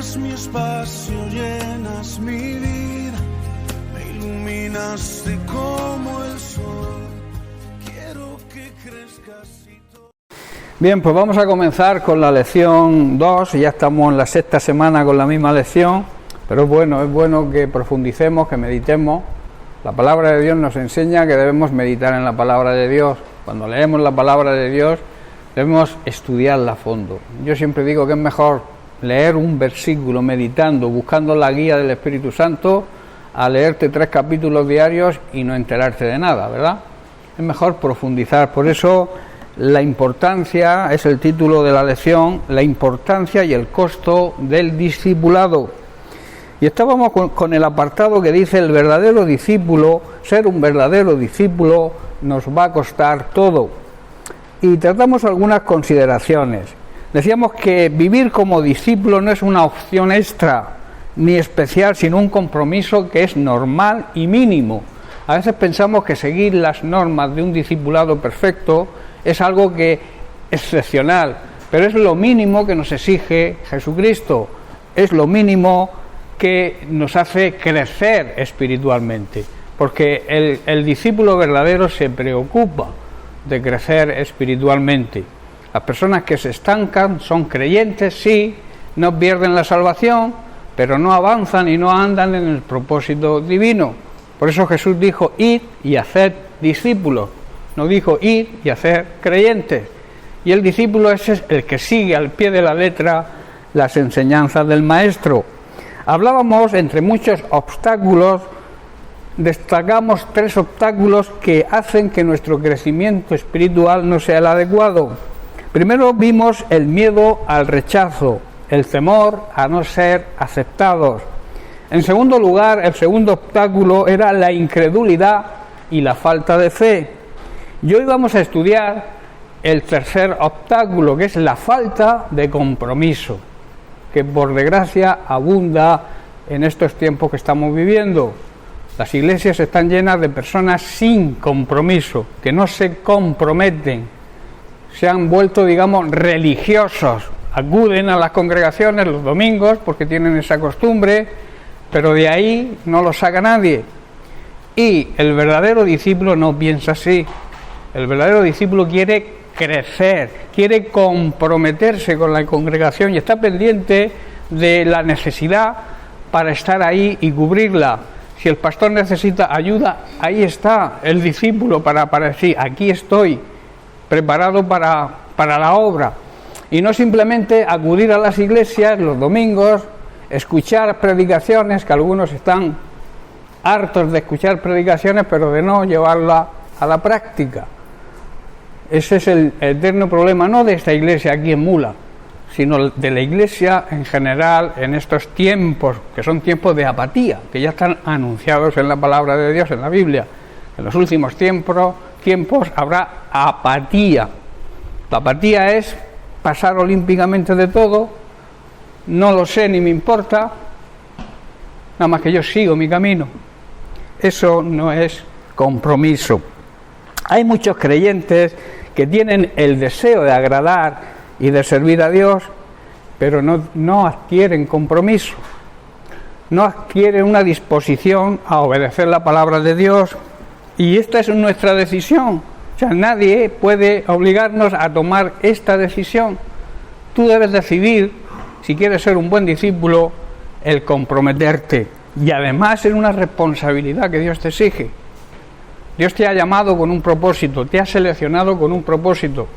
Llenas mi espacio, llenas mi vida, me iluminaste como el sol. Quiero que crezcas y todo. Bien, pues vamos a comenzar con la lección 2, ya estamos en la sexta semana con la misma lección, pero es bueno que profundicemos, que meditemos. La palabra de Dios nos enseña que debemos meditar en la palabra de Dios. Cuando leemos la palabra de Dios debemos estudiarla a fondo. Yo siempre digo que es mejor leer un versículo meditando, buscando la guía del Espíritu Santo, a leerte 3 capítulos diarios y no enterarte de nada, ¿verdad? Es mejor profundizar. Por eso la importancia, es el título de la lección, la importancia y el costo del discipulado. Y estábamos con el apartado que dice: el verdadero discípulo, ser un verdadero discípulo nos va a costar todo. Y tratamos algunas consideraciones. Decíamos que vivir como discípulo no es una opción extra ni especial, sino un compromiso que es normal y mínimo. A veces pensamos que seguir las normas de un discipulado perfecto es algo que excepcional, pero es lo mínimo que nos exige Jesucristo, es lo mínimo que nos hace crecer espiritualmente, porque el discípulo verdadero se preocupa de crecer espiritualmente. Las personas que se estancan son creyentes, sí, no pierden la salvación, pero no avanzan y no andan en el propósito divino. Por eso Jesús dijo: id y haced discípulos. No dijo id y hacer creyentes. Y el discípulo es el que sigue al pie de la letra las enseñanzas del Maestro. Hablábamos, entre muchos obstáculos, destacamos 3 obstáculos que hacen que nuestro crecimiento espiritual no sea el adecuado. Primero vimos el miedo al rechazo, el temor a no ser aceptados. En segundo lugar, el segundo obstáculo era la incredulidad y la falta de fe. Y hoy vamos a estudiar el tercer obstáculo, que es la falta de compromiso, que por desgracia abunda en estos tiempos que estamos viviendo. Las iglesias están llenas de personas sin compromiso, que no se comprometen, se han vuelto, digamos, religiosos, acuden a las congregaciones los domingos porque tienen esa costumbre, pero de ahí no lo saca nadie. Y el verdadero discípulo no piensa así. El verdadero discípulo quiere crecer, quiere comprometerse con la congregación y está pendiente de la necesidad para estar ahí y cubrirla. Si el pastor necesita ayuda, ahí está el discípulo para decir: aquí estoy, preparado para la obra. Y no simplemente acudir a las iglesias los domingos, escuchar predicaciones, que algunos están hartos de escuchar predicaciones, pero de no llevarla a la práctica. Ese es el eterno problema, no de esta iglesia aquí en Mula, sino de la iglesia en general en estos tiempos, que son tiempos de apatía, que ya están anunciados en la palabra de Dios, en la Biblia. En los últimos tiempos habrá apatía. La apatía es pasar olímpicamente de todo, no lo sé ni me importa, nada más que yo sigo mi camino. Eso no es compromiso. Hay muchos creyentes que tienen el deseo de agradar y de servir a Dios, pero no adquieren compromiso, no adquieren una disposición a obedecer la palabra de Dios, y esta es nuestra decisión. O sea, nadie puede obligarnos a tomar esta decisión. Tú debes decidir, si quieres ser un buen discípulo, el comprometerte, y además es una responsabilidad que Dios te exige. Dios te ha llamado con un propósito, te ha seleccionado con un propósito,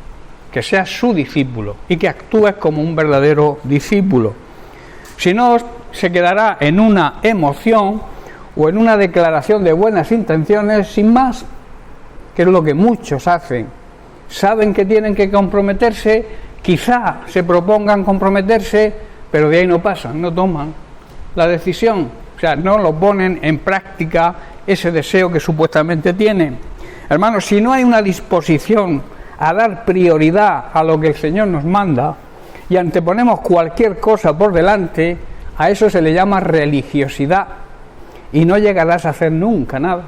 que seas su discípulo y que actúes como un verdadero discípulo. Si no, se quedará en una emoción o en una declaración de buenas intenciones sin más, que es lo que muchos hacen. Saben que tienen que comprometerse, quizá se propongan comprometerse, pero de ahí no pasan, no toman la decisión, o sea, no lo ponen en práctica ese deseo que supuestamente tienen. Hermanos, si no hay una disposición a dar prioridad a lo que el Señor nos manda y anteponemos cualquier cosa por delante, a eso se le llama religiosidad y no llegarás a hacer nunca nada.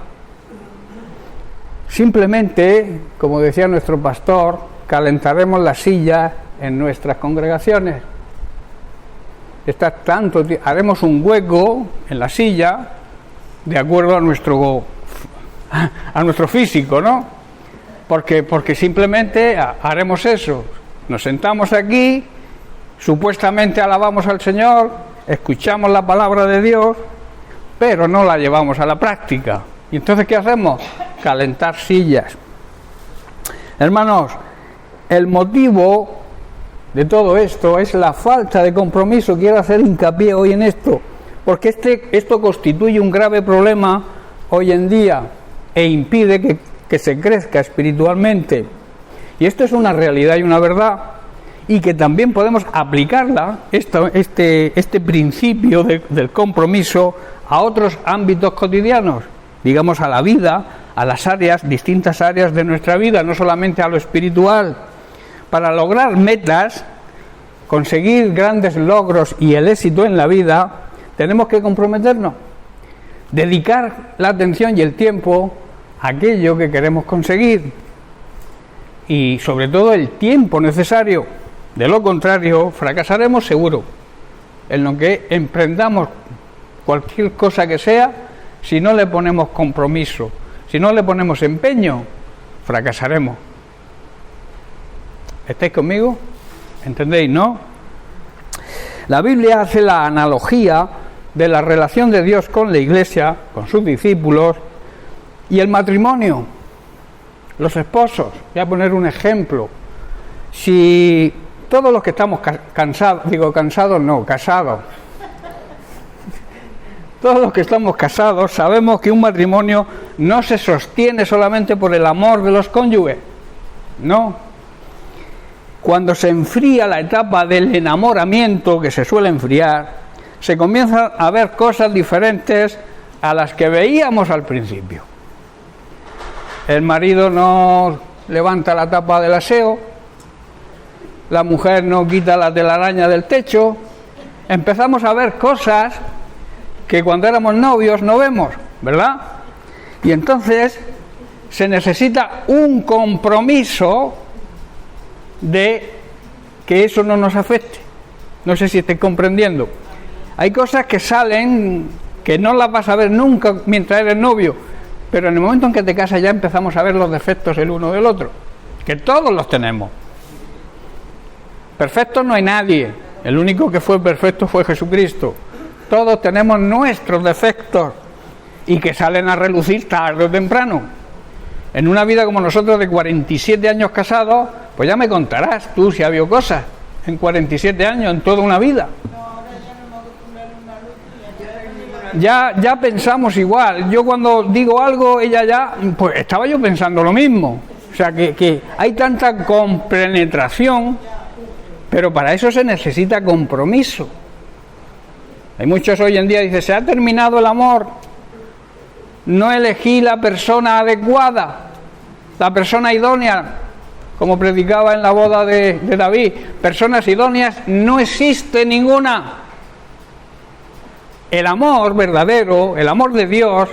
Simplemente, como decía nuestro pastor, calentaremos las sillas en nuestras congregaciones. estar tanto tiempo, haremos un hueco en la silla de acuerdo a nuestro físico, ¿no? Porque simplemente haremos eso. Nos sentamos aquí, supuestamente alabamos al Señor, escuchamos la palabra de Dios, pero no la llevamos a la práctica. ¿Y entonces qué hacemos? Calentar sillas. Hermanos, el motivo de todo esto es la falta de compromiso. Quiero hacer hincapié hoy en esto, porque esto constituye un grave problema hoy en día e impide que se crezca espiritualmente. Y esto es una realidad y una verdad, y que también podemos aplicarla, este principio del compromiso, a otros ámbitos cotidianos, digamos a la vida, a las distintas áreas de nuestra vida, no solamente a lo espiritual. Para lograr metas, conseguir grandes logros y el éxito en la vida, tenemos que comprometernos, dedicar la atención y el tiempo a aquello que queremos conseguir, y sobre todo el tiempo necesario. De lo contrario, fracasaremos seguro en lo que emprendamos, cualquier cosa que sea. Si no le ponemos compromiso, si no le ponemos empeño, fracasaremos. ¿Estáis conmigo? ¿Entendéis, no? La Biblia hace la analogía de la relación de Dios con la Iglesia, con sus discípulos, y el matrimonio, los esposos. Voy a poner un ejemplo. Si todos los que estamos casados, todos los que estamos casados sabemos que un matrimonio no se sostiene solamente por el amor de los cónyuges, no. Cuando se enfría la etapa del enamoramiento, que se suele enfriar, se comienzan a ver cosas diferentes a las que veíamos al principio. El marido no levanta la tapa del aseo, la mujer no quita la telaraña del techo. Empezamos a ver cosas que cuando éramos novios no vemos, ¿verdad? Y entonces se necesita un compromiso de que eso no nos afecte. No sé si estoy comprendiendo. Hay cosas que salen que no las vas a ver nunca mientras eres novio, pero en el momento en que te casas ya empezamos a ver los defectos el uno del otro, que todos los tenemos. Perfecto no hay nadie, el único que fue perfecto fue Jesucristo. Todos tenemos nuestros defectos y que salen a relucir tarde o temprano. En una vida como nosotros de 47 años casados, pues ya me contarás tú si ha habido cosas en 47 años, en toda una vida. Ya pensamos igual. Yo cuando digo algo, ella ya, pues estaba yo pensando lo mismo. O sea que hay tanta compenetración, pero para eso se necesita compromiso. Hay muchos hoy en día que dicen, se ha terminado el amor, no elegí la persona adecuada, la persona idónea, como predicaba en la boda de David. Personas idóneas no existe ninguna. El amor verdadero, el amor de Dios,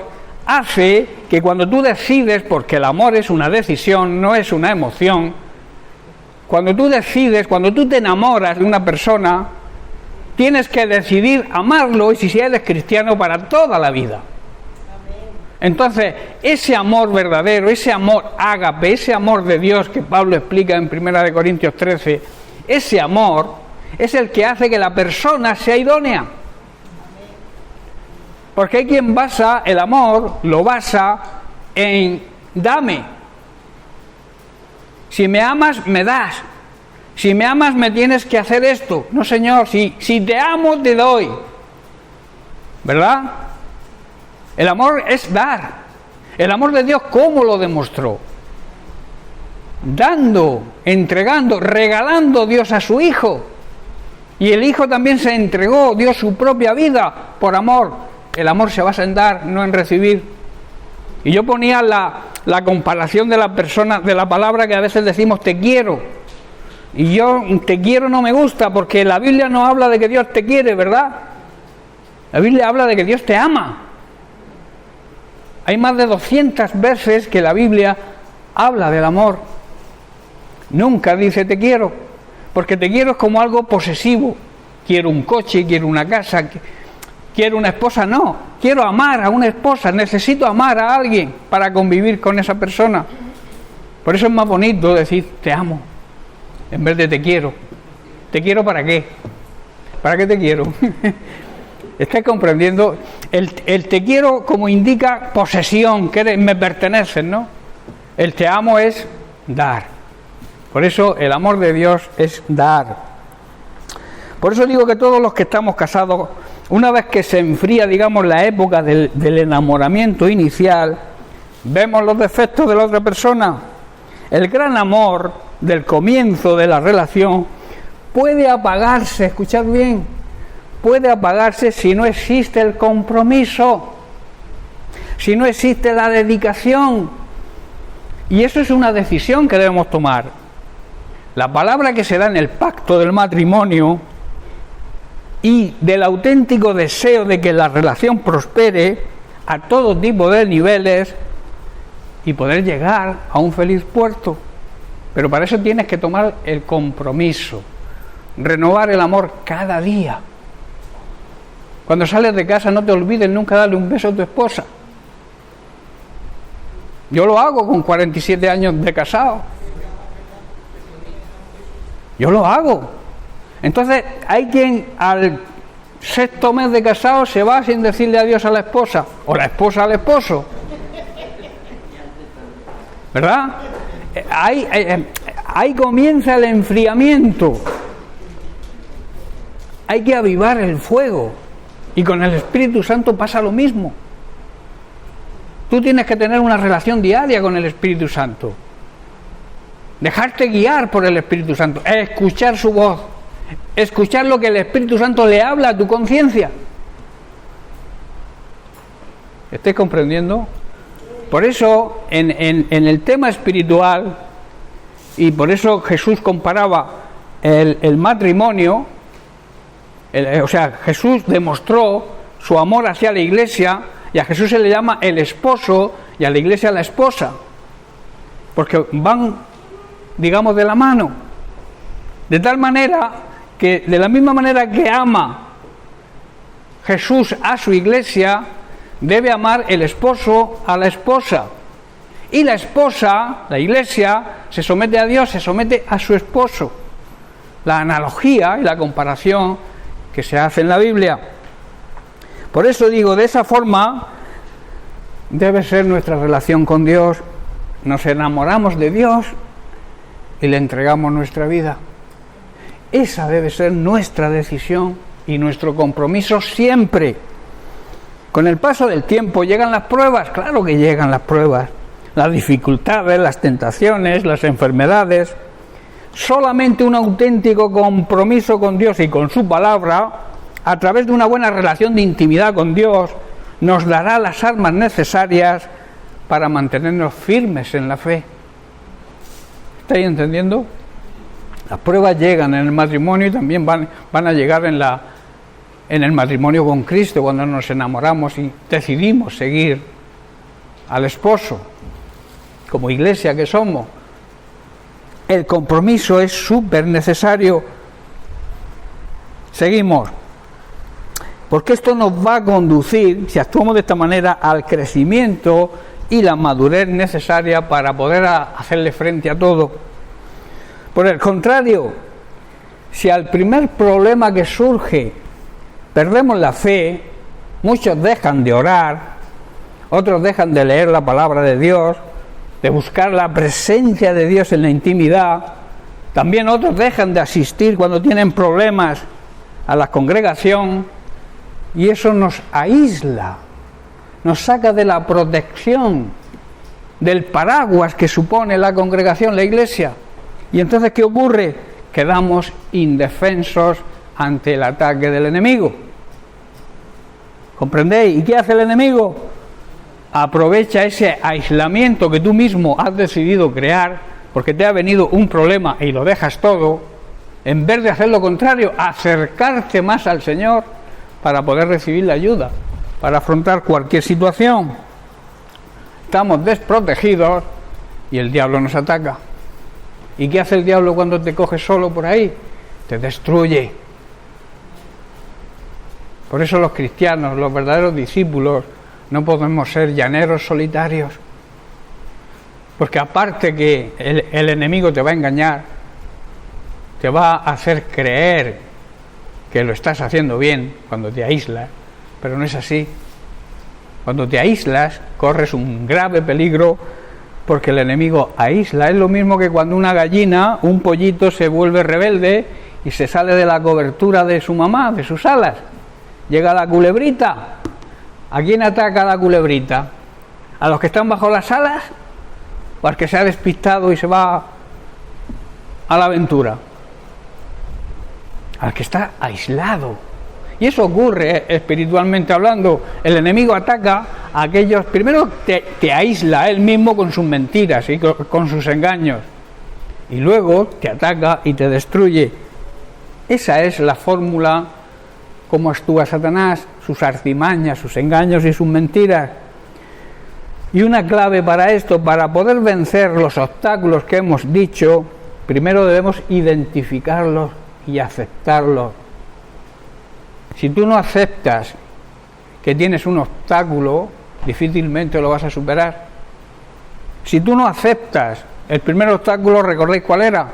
hace que cuando tú decides, porque el amor es una decisión, no es una emoción, cuando tú decides, cuando tú te enamoras de una persona, tienes que decidir amarlo, y si eres cristiano, para toda la vida. Entonces, ese amor verdadero, ese amor ágape, ese amor de Dios que Pablo explica en 1 Corintios 13, ese amor es el que hace que la persona sea idónea. Porque hay quien basa el amor, lo basa en dame. Si me amas, me das. Si me amas, me tienes que hacer esto. No, Señor, si te amo, te doy. ¿Verdad? El amor es dar. El amor de Dios, ¿cómo lo demostró? Dando, entregando, regalando Dios a su Hijo. Y el Hijo también se entregó, dio su propia vida por amor. El amor se basa en dar, no en recibir. Y yo ponía la comparación de la persona, de la palabra que a veces decimos te quiero. Y yo te quiero no me gusta, porque la Biblia no habla de que Dios te quiere, ¿verdad? La Biblia habla de que Dios te ama. Hay más de 200 veces que la Biblia habla del amor. Nunca dice te quiero, porque te quiero es como algo posesivo, quiero un coche, quiero una casa, quiero una esposa. No, quiero amar a una esposa, necesito amar a alguien para convivir con esa persona. Por eso es más bonito decir te amo en vez de te quiero. ¿Te quiero para qué? ¿Para qué te quiero? ¿Estás comprendiendo? El te quiero como indica posesión, que me perteneces, ¿no? El te amo es dar. Por eso el amor de Dios es dar. Por eso digo que todos los que estamos casados, una vez que se enfría, digamos, la época del enamoramiento inicial, vemos los defectos de la otra persona. El gran amor del comienzo de la relación puede apagarse, escuchad bien, puede apagarse si no existe el compromiso, si no existe la dedicación. Y eso es una decisión que debemos tomar. La palabra que se da en el pacto del matrimonio y del auténtico deseo de que la relación prospere a todo tipo de niveles y poder llegar a un feliz puerto. Pero para eso tienes que tomar el compromiso, renovar el amor cada día. Cuando sales de casa no te olvides nunca darle un beso a tu esposa. Yo lo hago con 47 años de casado. Yo lo hago. Entonces hay quien al 6º mes de casado se va sin decirle adiós a la esposa, o la esposa al esposo, ¿verdad? Ahí comienza el enfriamiento. Hay que avivar el fuego, y con el Espíritu Santo pasa lo mismo. Tú tienes que tener una relación diaria con el Espíritu Santo, dejarte guiar por el Espíritu Santo, escuchar su voz, escuchar lo que el Espíritu Santo le habla a tu conciencia. ¿Estáis comprendiendo? Por eso en el tema espiritual, y por eso Jesús comparaba el matrimonio, o sea, Jesús demostró su amor hacia la iglesia, y a Jesús se le llama el esposo y a la iglesia la esposa, porque van, digamos, de la mano. De tal manera que, de la misma manera que ama Jesús a su iglesia, debe amar el esposo a la esposa. Y la esposa, la iglesia, se somete a Dios, se somete a su esposo. La analogía y la comparación que se hace en la Biblia. Por eso digo, de esa forma debe ser nuestra relación con Dios. Nos enamoramos de Dios y le entregamos nuestra vida. Esa debe ser nuestra decisión y nuestro compromiso siempre. Con el paso del tiempo llegan las pruebas, claro que llegan las pruebas, las dificultades, las tentaciones, las enfermedades. Solamente un auténtico compromiso con Dios y con su palabra, a través de una buena relación de intimidad con Dios, nos dará las armas necesarias para mantenernos firmes en la fe. ¿Estáis entendiendo? Las pruebas llegan en el matrimonio y también van a llegar en el matrimonio con Cristo, cuando nos enamoramos y decidimos seguir al esposo, como iglesia que somos. El compromiso es súper necesario. Seguimos. Porque esto nos va a conducir, si actuamos de esta manera, al crecimiento y la madurez necesaria para poder hacerle frente a todo. Por el contrario, si al primer problema que surge perdemos la fe, muchos dejan de orar, otros dejan de leer la palabra de Dios, de buscar la presencia de Dios en la intimidad, también otros dejan de asistir cuando tienen problemas a la congregación, y eso nos aísla, nos saca de la protección, del paraguas que supone la congregación, la iglesia. Y entonces, ¿qué ocurre? Quedamos indefensos ante el ataque del enemigo. ¿Comprendéis? ¿Y qué hace el enemigo? Aprovecha ese aislamiento que tú mismo has decidido crear, porque te ha venido un problema y lo dejas todo, en vez de hacer lo contrario, acercarte más al Señor para poder recibir la ayuda, para afrontar cualquier situación. Estamos desprotegidos y el diablo nos ataca. ¿Y qué hace el diablo cuando te coge solo por ahí? Te destruye. Por eso los cristianos, los verdaderos discípulos, no podemos ser llaneros solitarios. Porque aparte que el enemigo te va a engañar, te va a hacer creer que lo estás haciendo bien cuando te aíslas, pero no es así. Cuando te aíslas, corres un grave peligro porque el enemigo aísla. Es lo mismo que cuando una gallina, un pollito, se vuelve rebelde y se sale de la cobertura de su mamá, de sus alas. Llega la culebrita. ¿A quién ataca la culebrita? ¿A los que están bajo las alas? ¿O al que se ha despistado y se va a la aventura? Al que está aislado. Y eso ocurre espiritualmente hablando. El enemigo ataca a aquellos, primero te aísla él mismo con sus mentiras y con sus engaños, y luego te ataca y te destruye. Esa es la fórmula como actúa Satanás, sus artimañas, sus engaños y sus mentiras. Y una clave para esto, para poder vencer los obstáculos que hemos dicho, primero debemos identificarlos y aceptarlos. Si tú no aceptas que tienes un obstáculo, difícilmente lo vas a superar. Si tú no aceptas el primer obstáculo, ¿recordéis cuál era?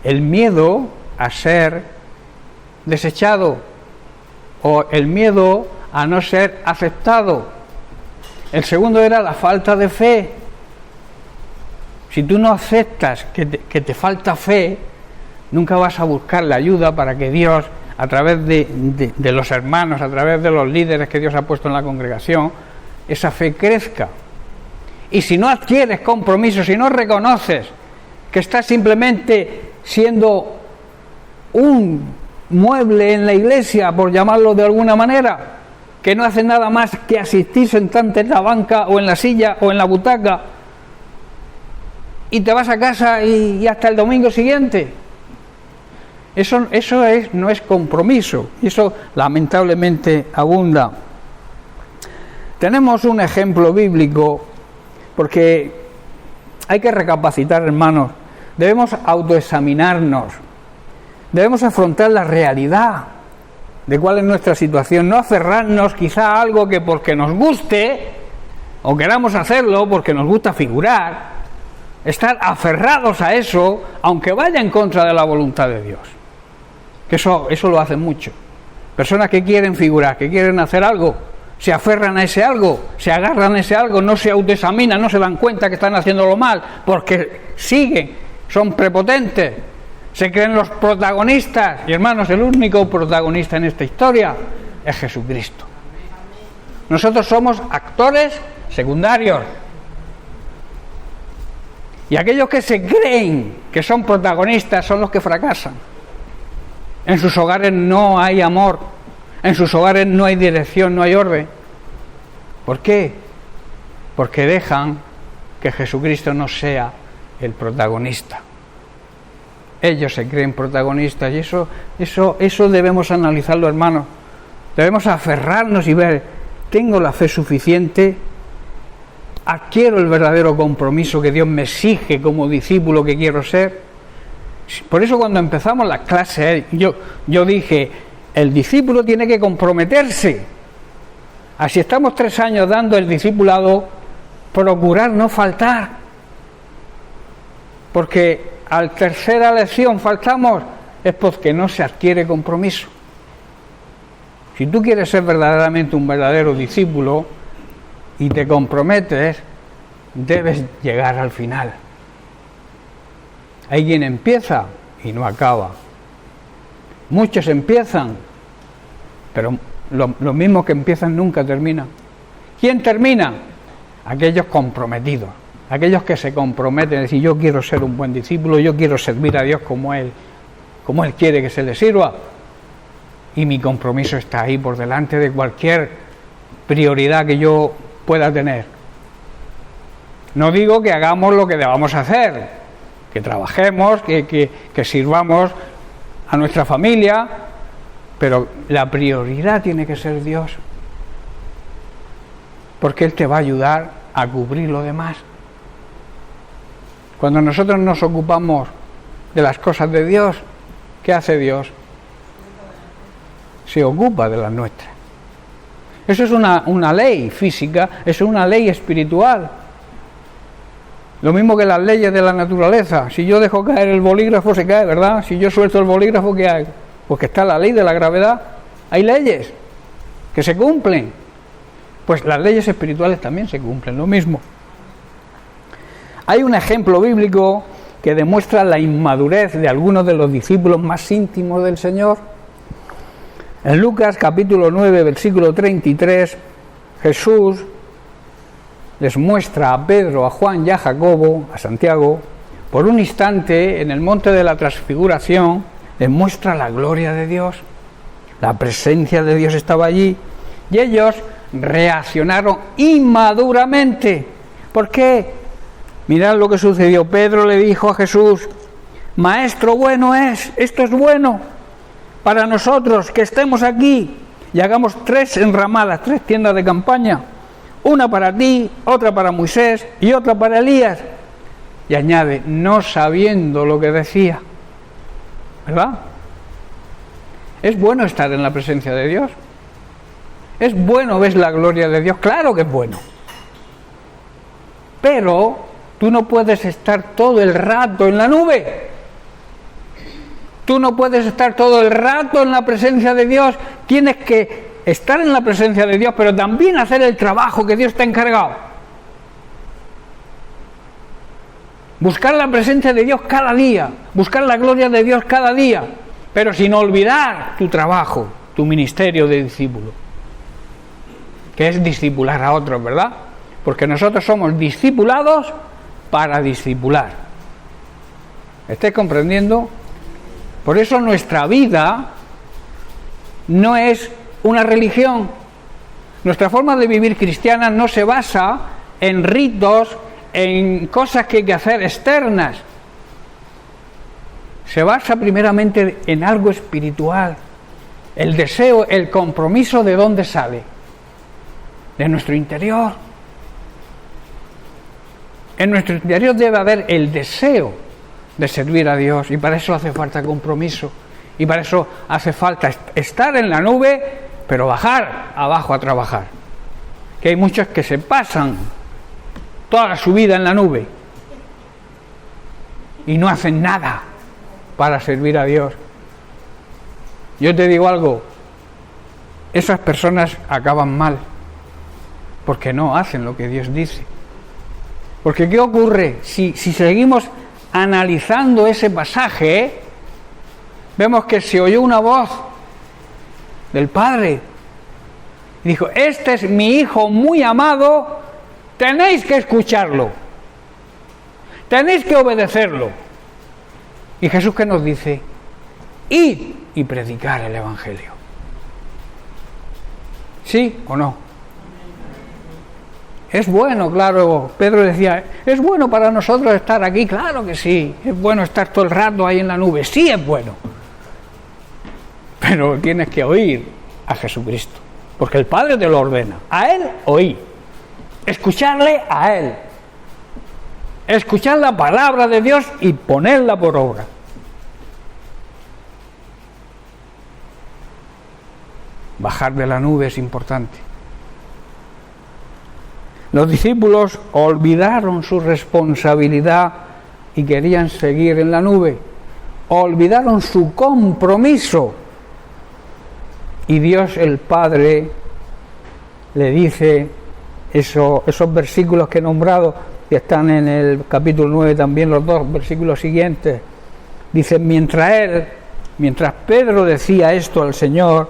El miedo a ser desechado o el miedo a no ser aceptado. El segundo era la falta de fe. Si tú no aceptas que te falta fe, nunca vas a buscar la ayuda para que Dios, a través de los hermanos, a través de los líderes que Dios ha puesto en la congregación, esa fe crezca. Y si no adquieres compromiso, si no reconoces que estás simplemente siendo un mueble en la iglesia, por llamarlo de alguna manera, que no hace nada más que asistir, sentarte en la banca o en la silla o en la butaca, y te vas a casa y hasta el domingo siguiente, eso no es compromiso, y eso lamentablemente abunda. Tenemos un ejemplo bíblico, porque hay que recapacitar, hermanos, debemos autoexaminarnos, debemos afrontar la realidad de cuál es nuestra situación, no aferrarnos quizá a algo que porque nos guste o queramos hacerlo porque nos gusta figurar, estar aferrados a eso aunque vaya en contra de la voluntad de Dios, que eso lo hacen mucho. Personas que quieren figurar, que quieren hacer algo, se aferran a ese algo, se agarran a ese algo, no se autoexaminan, no se dan cuenta que están haciéndolo mal porque siguen, son prepotentes, se creen los protagonistas. Y hermanos, el único protagonista en esta historia es Jesucristo. Nosotros somos actores secundarios. Y aquellos que se creen que son protagonistas son los que fracasan. En sus hogares no hay amor, en sus hogares no hay dirección, no hay orden. ¿Por qué? Porque dejan que Jesucristo no sea el protagonista. Ellos se creen protagonistas, y eso debemos analizarlo, hermanos. Debemos aferrarnos y ver, ¿tengo la fe suficiente? ¿Adquiero el verdadero compromiso que Dios me exige como discípulo que quiero ser? Por eso cuando empezamos las clases, yo dije, el discípulo tiene que comprometerse. Así estamos 3 años dando el discipulado, procurar no faltar. Porque al tercera lección faltamos, es porque no se adquiere compromiso. Si tú quieres ser verdaderamente un verdadero discípulo y te comprometes, debes llegar al final. Hay quien empieza y no acaba. Muchos empiezan, pero los mismos que empiezan nunca terminan. ¿Quién termina? Aquellos comprometidos. Aquellos que se comprometen a decir, yo quiero ser un buen discípulo, yo quiero servir a Dios como Él quiere que se le sirva, y mi compromiso está ahí por delante de cualquier prioridad que yo pueda tener. No digo que hagamos lo que debamos hacer, que trabajemos, que sirvamos a nuestra familia, pero la prioridad tiene que ser Dios, porque Él te va a ayudar a cubrir lo demás. Cuando nosotros nos ocupamos de las cosas de Dios, ¿qué hace Dios? se ocupa de las nuestras. Eso es una ley física, eso es una ley espiritual. Lo mismo que las leyes de la naturaleza. Si yo dejo caer el bolígrafo, se cae, ¿verdad? Si yo suelto el bolígrafo, ¿qué hay? Porque está la ley de la gravedad. Hay leyes que se cumplen. Pues las leyes espirituales también se cumplen, lo mismo. Hay un ejemplo bíblico que demuestra la inmadurez de algunos de los discípulos más íntimos del Señor. En Lucas capítulo 9, versículo 33, Jesús les muestra a Pedro, a Juan y a Jacobo, a Santiago, por un instante en el monte de la Transfiguración, les muestra la gloria de Dios. La presencia de Dios estaba allí y ellos reaccionaron inmaduramente. ¿Por qué? Mirad lo que sucedió. Pedro le dijo a Jesús: Maestro, bueno es, esto es bueno para nosotros que estemos aquí y hagamos 3 enramadas, 3 tiendas de campaña, una para ti, otra para Moisés y otra para Elías. Y añade, no sabiendo lo que decía. ¿Verdad? ¿Es bueno estar en la presencia de Dios? ¿Es bueno ver la gloria de Dios? Claro que es bueno. Pero tú no puedes estar todo el rato en la nube. Tú no puedes estar todo el rato en la presencia de Dios. Tienes que estar en la presencia de Dios, pero también hacer el trabajo que Dios te ha encargado. Buscar la presencia de Dios cada día, buscar la gloria de Dios cada día, pero sin olvidar tu trabajo, tu ministerio de discípulo, que es discipular a otros, ¿verdad? Porque nosotros somos discipulados para discipular. ¿Estáis comprendiendo? Por eso nuestra vida no es una religión. Nuestra forma de vivir cristiana no se basa en ritos, en cosas que hay que hacer externas. Se basa primeramente en algo espiritual. El deseo, el compromiso, ¿de dónde sale? De nuestro interior. En nuestro interior debe haber el deseo de servir a Dios, y para eso hace falta compromiso, y para eso hace falta estar en la nube, pero bajar abajo a trabajar. Que hay muchos que se pasan toda su vida en la nube y no hacen nada para servir a Dios. Yo te digo algo, esas personas acaban mal, porque no hacen lo que Dios dice. Porque ¿qué ocurre? Si seguimos analizando ese pasaje, vemos que se oyó una voz del Padre. Dijo, este es mi Hijo muy amado, tenéis que escucharlo, tenéis que obedecerlo. Y Jesús, ¿qué nos dice? Id y predicar el Evangelio. ¿Sí o no? Es bueno, claro, Pedro decía, ¿es bueno para nosotros estar aquí? Claro que sí, es bueno estar todo el rato ahí en la nube, sí es bueno. Pero tienes que oír a Jesucristo, porque el Padre te lo ordena. A Él oí, escucharle a Él, escuchar la palabra de Dios y ponerla por obra. Bajar de la nube es importante. Los discípulos olvidaron su responsabilidad y querían seguir en la nube. Olvidaron su compromiso. Y Dios el Padre le dice esos versículos que he nombrado, que están en el capítulo 9 también, los 2 versículos siguientes. Dice, mientras Pedro decía esto al Señor,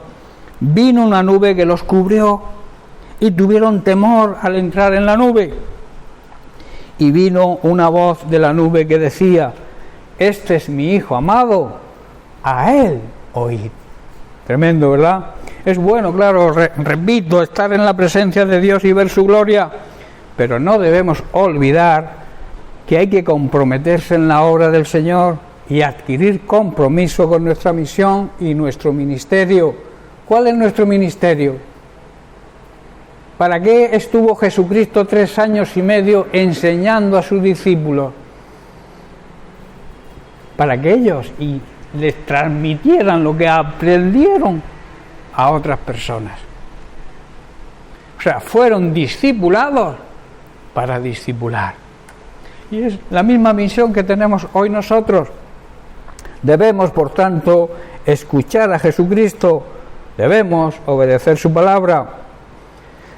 vino una nube que los cubrió y tuvieron temor al entrar en la nube. Y vino una voz de la nube que decía, este es mi Hijo amado, a Él oíd. Tremendo, ¿verdad? Es bueno, claro, repito, estar en la presencia de Dios y ver su gloria, pero no debemos olvidar que hay que comprometerse en la obra del Señor y adquirir compromiso con nuestra misión y nuestro ministerio. ¿Cuál es nuestro ministerio? ¿Para qué estuvo Jesucristo 3 años y medio enseñando a sus discípulos? Para que ellos les transmitieran lo que aprendieron. a otras personas. O sea, fueron discipulados para discipular. Y es la misma misión que tenemos hoy nosotros. Debemos, por tanto, escuchar a Jesucristo, debemos obedecer su palabra.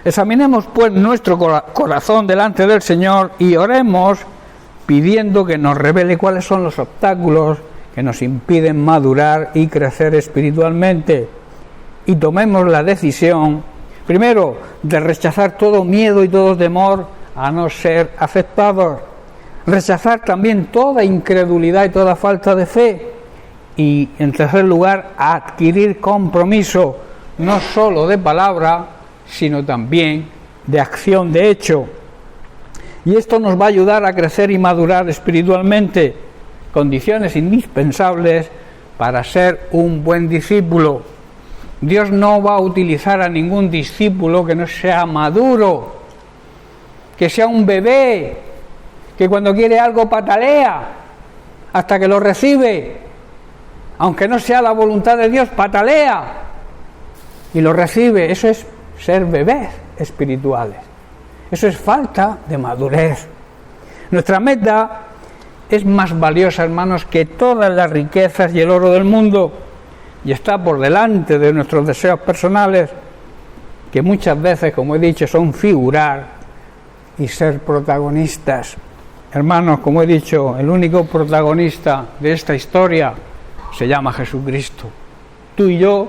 Examinemos pues nuestro corazón delante del Señor y oremos pidiendo que nos revele cuáles son los obstáculos que nos impiden madurar y crecer espiritualmente. Y tomemos la decisión, primero, de rechazar todo miedo y todo temor a no ser aceptados. Rechazar también toda incredulidad y toda falta de fe. Y, en tercer lugar, adquirir compromiso, no solo de palabra, sino también de acción, de hecho. Y esto nos va a ayudar a crecer y madurar espiritualmente, condiciones indispensables para ser un buen discípulo. Dios no va a utilizar a ningún discípulo que no sea maduro, que sea un bebé, que cuando quiere algo patalea hasta que lo recibe, aunque no sea la voluntad de Dios, patalea y lo recibe. Eso es ser bebés espirituales. Eso es falta de madurez. Nuestra meta es más valiosa, hermanos, que todas las riquezas y el oro del mundo, y está por delante de nuestros deseos personales, que muchas veces, como he dicho, son figurar y ser protagonistas. Hermanos, como he dicho, el único protagonista de esta historia se llama Jesucristo. Tú y yo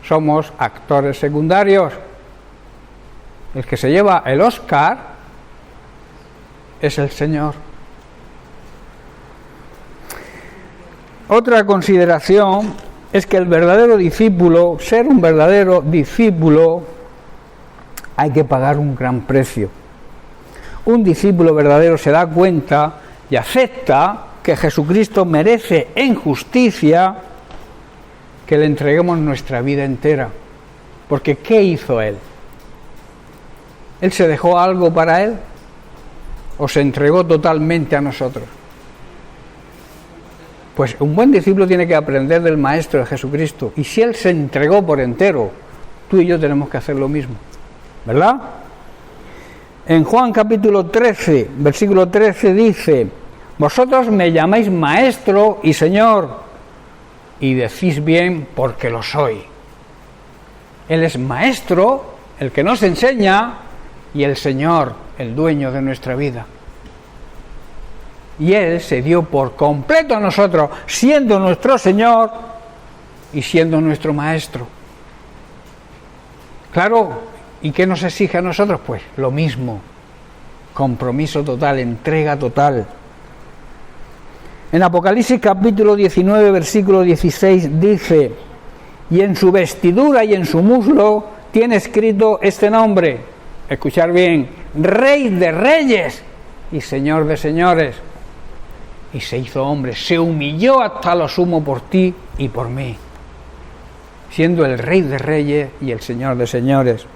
somos actores secundarios. El que se lleva el Oscar es el Señor. Otra consideración es que el verdadero discípulo, ser un verdadero discípulo, hay que pagar un gran precio. Un discípulo verdadero se da cuenta y acepta que Jesucristo merece en justicia que le entreguemos nuestra vida entera. Porque ¿qué hizo Él? ¿Él se dejó algo para Él? ¿O se entregó totalmente a nosotros? Pues un buen discípulo tiene que aprender del Maestro de Jesucristo. Y si Él se entregó por entero, tú y yo tenemos que hacer lo mismo. ¿Verdad? En Juan capítulo 13, versículo 13 dice: vosotros me llamáis Maestro y Señor, y decís bien porque lo soy. Él es Maestro, el que nos enseña, y el Señor, el dueño de nuestra vida. Y Él se dio por completo a nosotros, siendo nuestro Señor y siendo nuestro Maestro. Claro, ¿y qué nos exige a nosotros? Pues lo mismo, compromiso total, entrega total. En Apocalipsis capítulo 19, versículo 16 dice: y en su vestidura y en su muslo tiene escrito este nombre, escuchar bien, Rey de Reyes y Señor de Señores. Y se hizo hombre, se humilló hasta lo sumo por ti y por mí, siendo el Rey de Reyes y el Señor de Señores.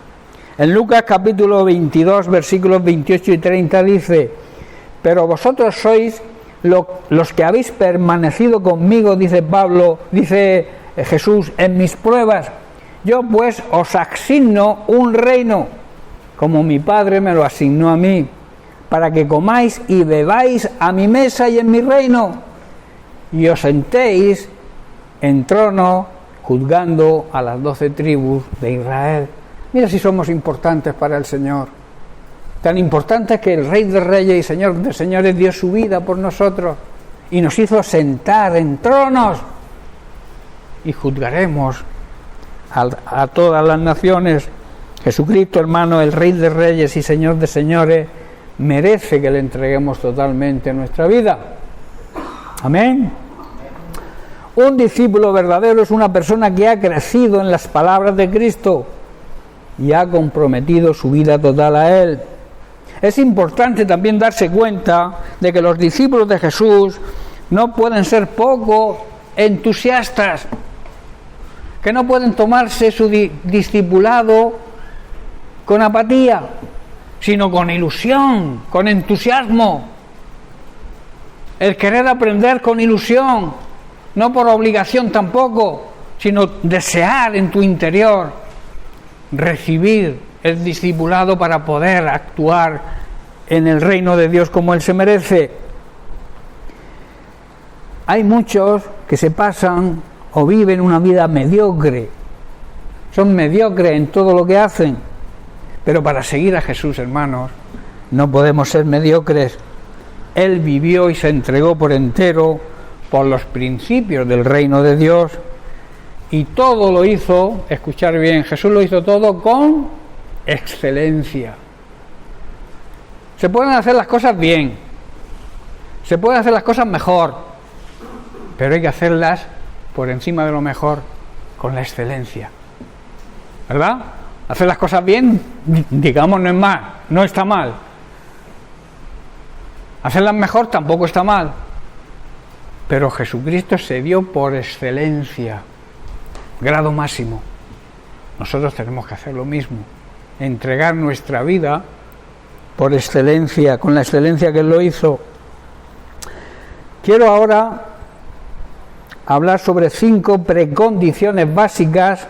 En Lucas capítulo 22, versículos 28 y 30 dice: pero vosotros sois los que habéis permanecido conmigo, dice Pablo, dice Jesús, en mis pruebas. Yo pues os asigno un reino, como mi Padre me lo asignó a mí, para que comáis y bebáis a mi mesa y en mi reino, y os sentéis en trono juzgando a las 12 tribus de Israel. Mira si somos importantes para el Señor. Tan importante que el Rey de Reyes y Señor de Señores dio su vida por nosotros y nos hizo sentar en tronos, y juzgaremos a todas las naciones. Jesucristo, hermano, el Rey de Reyes y Señor de Señores, merece que le entreguemos totalmente nuestra vida. Amén. Un discípulo verdadero es una persona que ha crecido en las palabras de Cristo y ha comprometido su vida total a Él. Es importante también darse cuenta de que los discípulos de Jesús no pueden ser poco entusiastas, que no pueden tomarse su discipulado con apatía, sino con ilusión, con entusiasmo. El querer aprender con ilusión, no por obligación tampoco, sino desear en tu interior recibir el discipulado para poder actuar en el reino de Dios como Él se merece. Hay muchos que se pasan o viven una vida mediocre, son mediocres en todo lo que hacen, pero para seguir a Jesús, hermanos, no podemos ser mediocres. Él vivió y se entregó por entero por los principios del reino de Dios y todo lo hizo, escuchar bien, Jesús lo hizo todo con excelencia. Se pueden hacer las cosas bien, se pueden hacer las cosas mejor, pero hay que hacerlas por encima de lo mejor, con la excelencia, ¿verdad? Hacer las cosas bien, digamos, no es mal, no está mal. Hacerlas mejor tampoco está mal, pero Jesucristo se dio por excelencia, grado máximo. Nosotros tenemos que hacer lo mismo, entregar nuestra vida por excelencia, con la excelencia que Él lo hizo. Quiero ahora hablar sobre 5 precondiciones básicas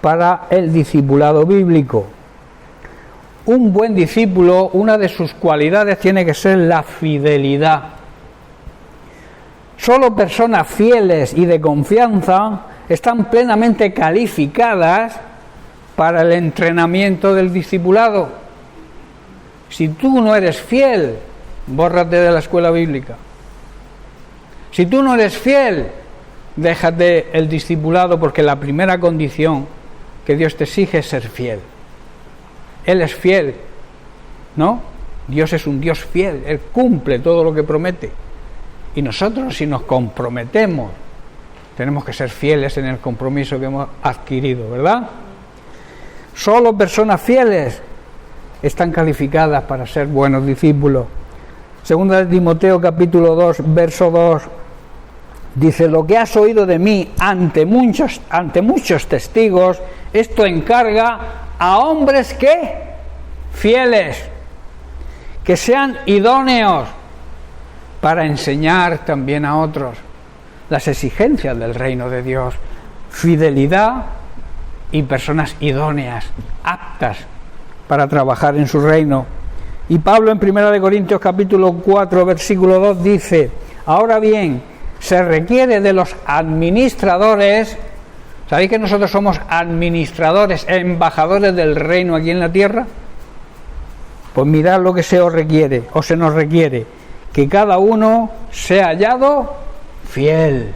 para el discipulado bíblico. Un buen discípulo, una de sus cualidades tiene que ser la fidelidad. Solo personas fieles y de confianza están plenamente calificadas para el entrenamiento del discipulado. Si tú no eres fiel, bórrate de la escuela bíblica. Si tú no eres fiel, déjate el discipulado, porque la primera condición que Dios te exige es ser fiel. Él es fiel, ¿no? Dios es un Dios fiel, Él cumple todo lo que promete. Y nosotros, si nos comprometemos, tenemos que ser fieles en el compromiso que hemos adquirido, ¿verdad? Solo personas fieles están calificadas para ser buenos discípulos. Segunda de Timoteo capítulo 2, verso 2, dice: lo que has oído de mí ante muchos testigos, esto encarga a hombres que fieles, que sean idóneos para enseñar también a otros las exigencias del reino de Dios. Fidelidad y personas idóneas, aptas para trabajar en su reino. Y Pablo en 1 Corintios capítulo 4 versículo 2 dice: ahora bien, se requiere de los administradores. ¿Sabéis que nosotros somos administradores, embajadores del reino aquí en la tierra? Pues mirad lo que se os requiere, o se nos requiere: que cada uno sea hallado fiel.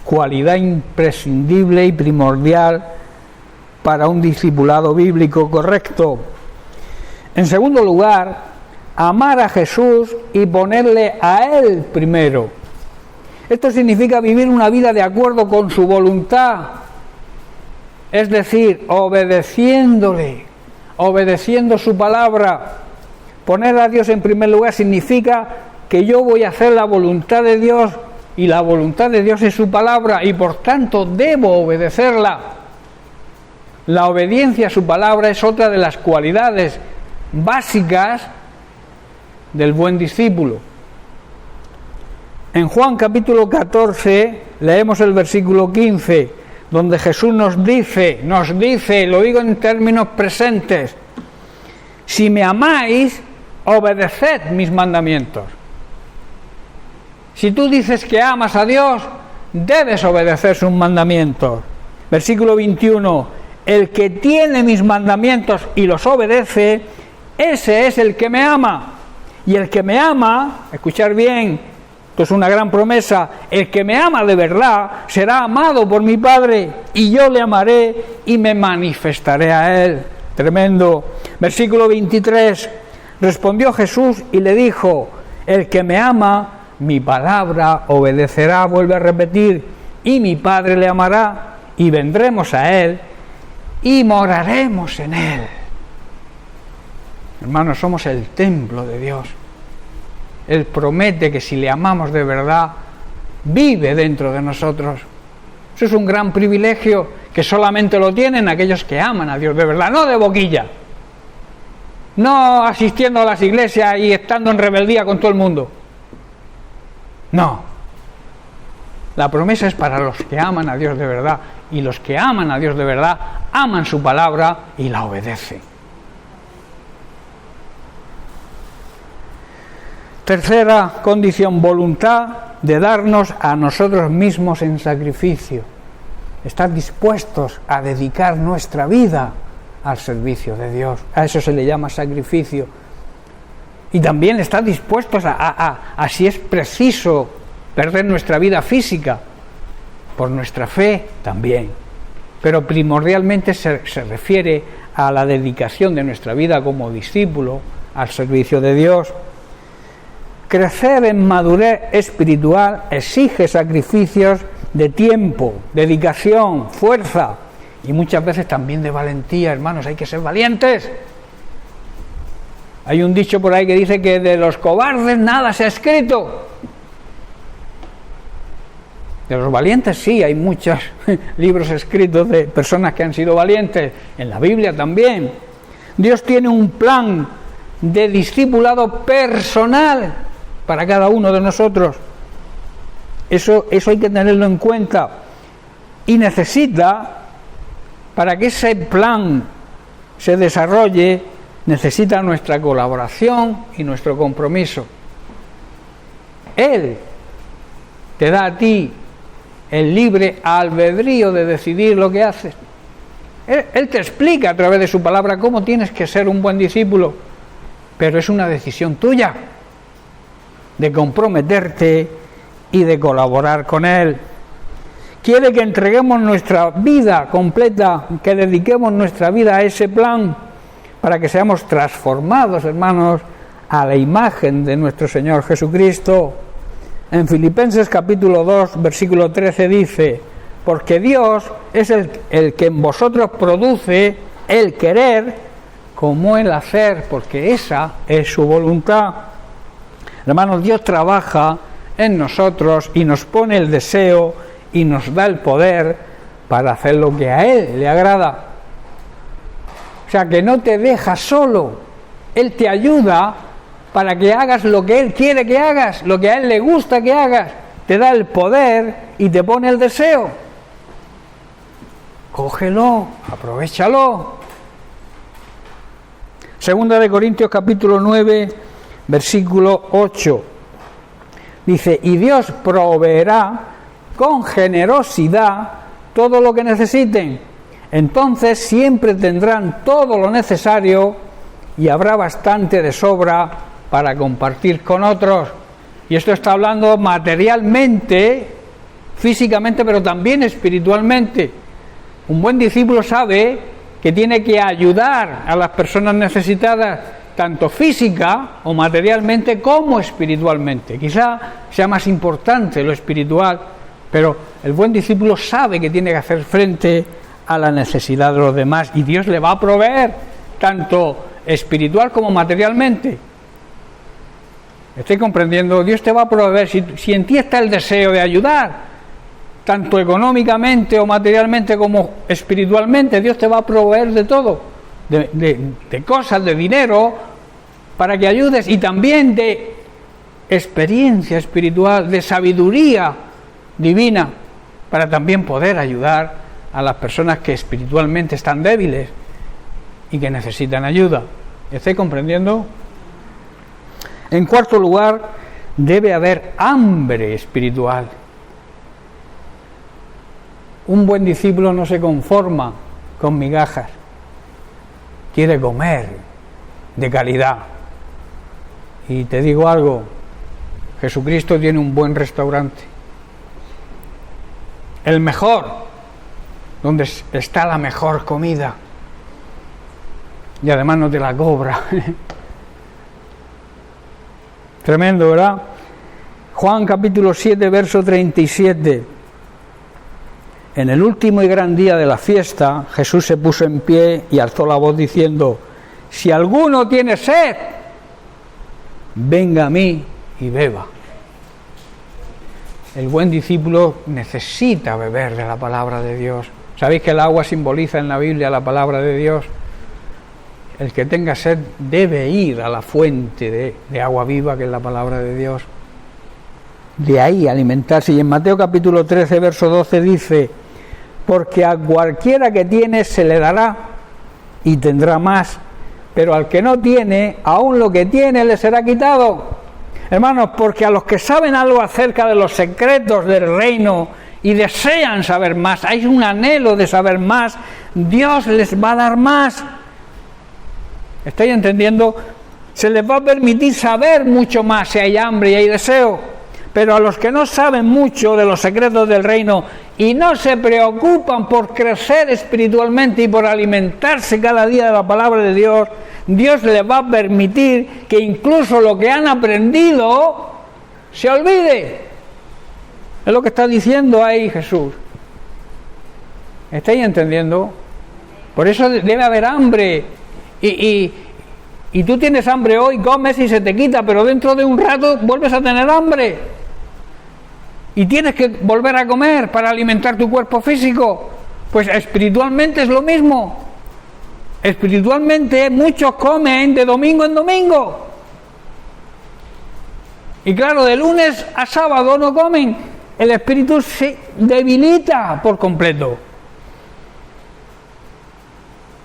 Cualidad imprescindible y primordial para un discipulado bíblico correcto. En segundo lugar, amar a Jesús y ponerle a Él primero. Esto significa vivir una vida de acuerdo con su voluntad, es decir, obedeciéndole, obedeciendo su palabra. Poner a Dios en primer lugar significa que yo voy a hacer la voluntad de Dios, y la voluntad de Dios es su palabra, y por tanto debo obedecerla. La obediencia a su palabra es otra de las cualidades básicas del buen discípulo. En Juan capítulo 14 leemos el versículo 15, donde Jesús nos dice, lo digo en términos presentes: si me amáis, obedeced mis mandamientos. Si tú dices que amas a Dios, debes obedecer sus mandamientos. Versículo 21, el que tiene mis mandamientos y los obedece, ese es el que me ama. Y el que me ama, escuchar bien, esto es una gran promesa, el que me ama de verdad será amado por mi Padre, y yo le amaré y me manifestaré a él. Tremendo. Versículo 23, respondió Jesús y le dijo: el que me ama, mi palabra obedecerá, vuelve a repetir, y mi Padre le amará, y vendremos a él y moraremos en él. Hermanos, somos el templo de Dios. Él promete que si le amamos de verdad, vive dentro de nosotros. Eso es un gran privilegio que solamente lo tienen aquellos que aman a Dios de verdad, no de boquilla, no asistiendo a las iglesias y estando en rebeldía con todo el mundo. No. La promesa es para los que aman a Dios de verdad, y los que aman a Dios de verdad aman su palabra y la obedecen. Tercera condición, voluntad de darnos a nosotros mismos en sacrificio. Estar dispuestos a dedicar nuestra vida al servicio de Dios. A eso se le llama sacrificio. Y también estar dispuestos a si es preciso, perder nuestra vida física por nuestra fe también. Pero primordialmente se refiere a la dedicación de nuestra vida como discípulo al servicio de Dios. Crecer en madurez espiritual exige sacrificios de tiempo, dedicación, fuerza y muchas veces también de valentía, hermanos. Hay que ser valientes. Hay un dicho por ahí que dice que de los cobardes nada se ha escrito. De los valientes sí, hay muchos libros escritos de personas que han sido valientes, en la Biblia también. Dios tiene un plan de discipulado personal para cada uno de nosotros. Eso hay que tenerlo en cuenta. Y necesita, para que ese plan se desarrolle, necesita nuestra colaboración y nuestro compromiso. Él te da a ti el libre albedrío de decidir lo que haces. Él te explica a través de su palabra cómo tienes que ser un buen discípulo, pero es una decisión tuya de comprometerte y de colaborar con Él. Quiere que entreguemos nuestra vida completa, que dediquemos nuestra vida a ese plan, para que seamos transformados, hermanos, a la imagen de nuestro Señor Jesucristo. En Filipenses capítulo 2, versículo 13 dice: porque Dios es el que en vosotros produce el querer como el hacer, porque esa es su voluntad. Hermanos, Dios trabaja en nosotros y nos pone el deseo y nos da el poder para hacer lo que a Él le agrada. O sea, que no te deja solo. Él te ayuda para que hagas lo que Él quiere que hagas, lo que a Él le gusta que hagas. Te da el poder y te pone el deseo. Cógelo, aprovéchalo. Segunda de Corintios capítulo 9, versículo 8. Dice: y Dios proveerá con generosidad todo lo que necesiten. Entonces siempre tendrán todo lo necesario y habrá bastante de sobra para compartir con otros. Y esto está hablando materialmente, físicamente, pero también espiritualmente. Un buen discípulo sabe que tiene que ayudar a las personas necesitadas, tanto física o materialmente como espiritualmente. Quizá sea más importante lo espiritual, pero el buen discípulo sabe que tiene que hacer frente a la necesidad de los demás, y Dios le va a proveer tanto espiritual como materialmente. ¿Estoy comprendiendo? Dios te va a proveer. Si en ti está el deseo de ayudar, tanto económicamente o materialmente como espiritualmente, Dios te va a proveer de todo, de cosas, de dinero, para que ayudes, y también de experiencia espiritual, de sabiduría divina, para también poder ayudar a las personas que espiritualmente están débiles y que necesitan ayuda. ¿Estoy comprendiendo? En cuarto lugar, debe haber hambre espiritual. Un buen discípulo no se conforma con migajas, quiere comer de calidad. Y te digo algo, Jesucristo tiene un buen restaurante, el mejor, donde está la mejor comida, y además no te la cobra. Tremendo, ¿verdad? Juan capítulo 7, verso 37. En el último y gran día de la fiesta, Jesús se puso en pie y alzó la voz diciendo: si alguno tiene sed, venga a mí y beba. El buen discípulo necesita beber de la palabra de Dios. ¿Sabéis que el agua simboliza en la Biblia la palabra de Dios? El que tenga sed debe ir a la fuente de agua viva, que es la palabra de Dios. De ahí alimentarse. Y en Mateo capítulo 13, verso 12 dice: porque a cualquiera que tiene se le dará y tendrá más, pero al que no tiene, aún lo que tiene le será quitado. Hermanos, porque a los que saben algo acerca de los secretos del reino y desean saber más, hay un anhelo de saber más, Dios les va a dar más. ¿Estáis entendiendo? Se les va a permitir saber mucho más si hay hambre y hay deseo. Pero a los que no saben mucho de los secretos del reino y no se preocupan por crecer espiritualmente y por alimentarse cada día de la palabra de Dios, Dios les va a permitir que incluso lo que han aprendido se olvide. Es lo que está diciendo ahí Jesús. ¿Estáis entendiendo? Por eso debe haber hambre. Y tú tienes hambre hoy, comes y se te quita, pero dentro de un rato vuelves a tener hambre. Y tienes que volver a comer para alimentar tu cuerpo físico. Pues espiritualmente es lo mismo. Espiritualmente muchos comen de domingo en domingo. Y claro, de lunes a sábado no comen. El espíritu se debilita por completo.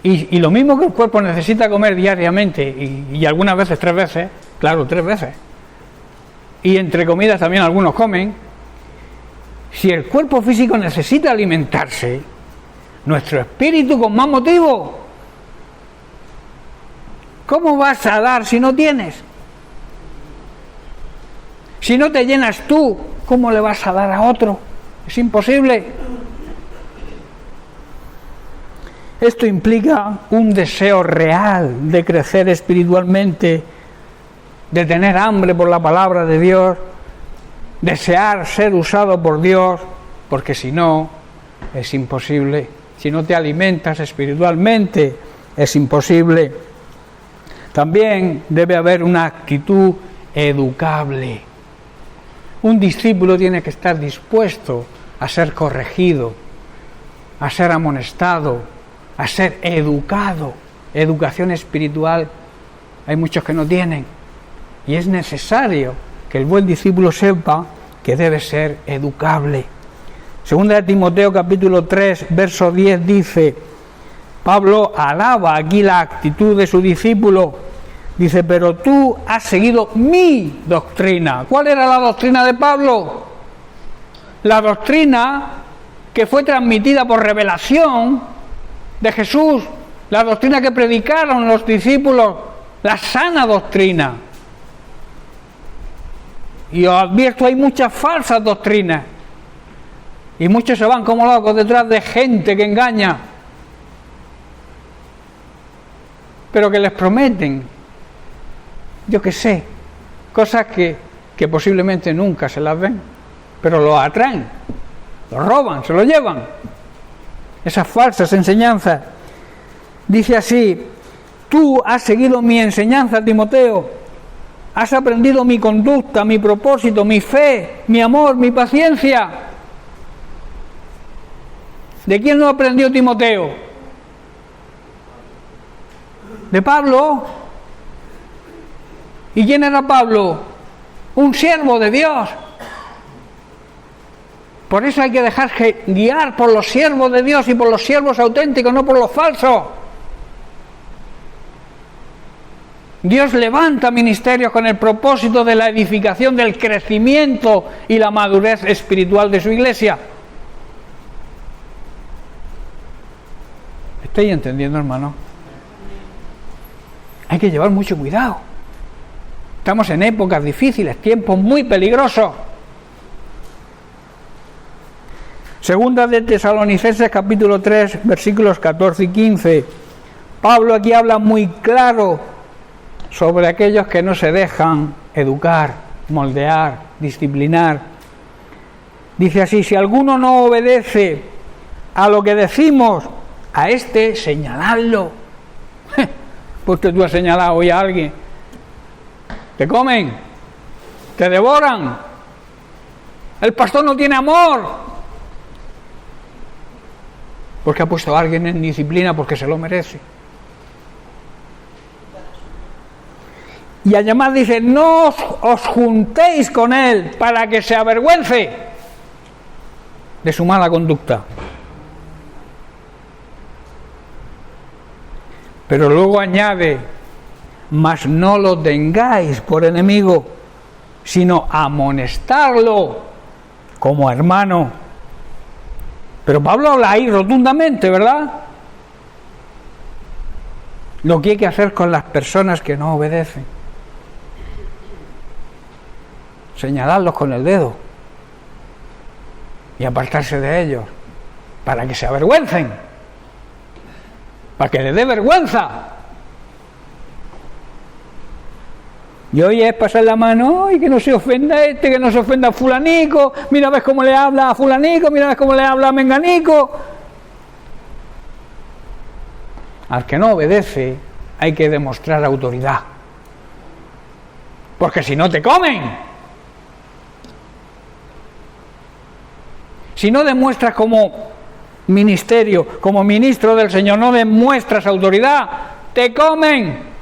Y lo mismo que el cuerpo necesita comer diariamente y algunas veces 3 veces, claro, 3 veces. Y entre comidas también algunos comen. Si el cuerpo físico necesita alimentarse, nuestro espíritu con más motivo. ¿Cómo vas a dar si no tienes? Si no te llenas tú, ¿cómo le vas a dar a otro? Es imposible. Esto implica un deseo real de crecer espiritualmente, de tener hambre por la palabra de Dios, desear ser usado por Dios, porque si no, es imposible. Si no te alimentas espiritualmente, es imposible. También debe haber una actitud educable. Un discípulo tiene que estar dispuesto a ser corregido, a ser amonestado, a ser educado. Educación espiritual hay muchos que no tienen, y es necesario que el buen discípulo sepa que debe ser educable. Segunda de Timoteo capítulo 3 verso 10 dice, Pablo alaba aquí la actitud de su discípulo, dice: pero tú has seguido mi doctrina. ¿Cuál era la doctrina de Pablo? La doctrina que fue transmitida por revelación de Jesús, la doctrina que predicaron los discípulos, la sana doctrina. Y os advierto, hay muchas falsas doctrinas y muchos se van como locos detrás de gente que engaña, pero que les prometen, yo qué sé, cosas que posiblemente nunca se las ven, pero lo atraen, lo roban, se lo llevan. Esas falsas enseñanzas. Dice así: tú has seguido mi enseñanza, Timoteo, has aprendido mi conducta, mi propósito, mi fe, mi amor, mi paciencia. ¿De quién no aprendió Timoteo? De Pablo. ¿Y quién era Pablo? Un siervo de Dios. Por eso hay que dejarse guiar por los siervos de Dios y por los siervos auténticos, no por los falsos. Dios levanta ministerios con el propósito de la edificación, del crecimiento y la madurez espiritual de su iglesia. ¿Estáis entendiendo, hermano? Hay que llevar mucho cuidado. Estamos en épocas difíciles, tiempos muy peligrosos. Segunda de Tesalonicenses capítulo 3 versículos 14 y 15. Pablo aquí habla muy claro sobre aquellos que no se dejan educar, moldear, disciplinar. Dice así: si alguno no obedece a lo que decimos, a este señaladlo. Porque tú has señalado hoy a alguien. Te comen, te devoran. El pastor no tiene amor, porque ha puesto a alguien en disciplina porque se lo merece. Y además dice, no os juntéis con él para que se avergüence de su mala conducta. Pero luego añade, mas no lo tengáis por enemigo, sino amonestarlo como hermano. Pero Pablo habla ahí rotundamente, ¿verdad? Lo que hay que hacer con las personas que no obedecen. Señalarlos con el dedo y apartarse de ellos para que se avergüencen, para que les dé vergüenza. Y hoy es pasar la mano, ¡ay, que no se ofenda este, que no se ofenda a fulanico! Mira, ves cómo le habla a fulanico, mira, ves cómo le habla a menganico. Al que no obedece hay que demostrar autoridad, porque si no te comen. Si no demuestras como ministerio, como ministro del Señor, no demuestras autoridad, te comen.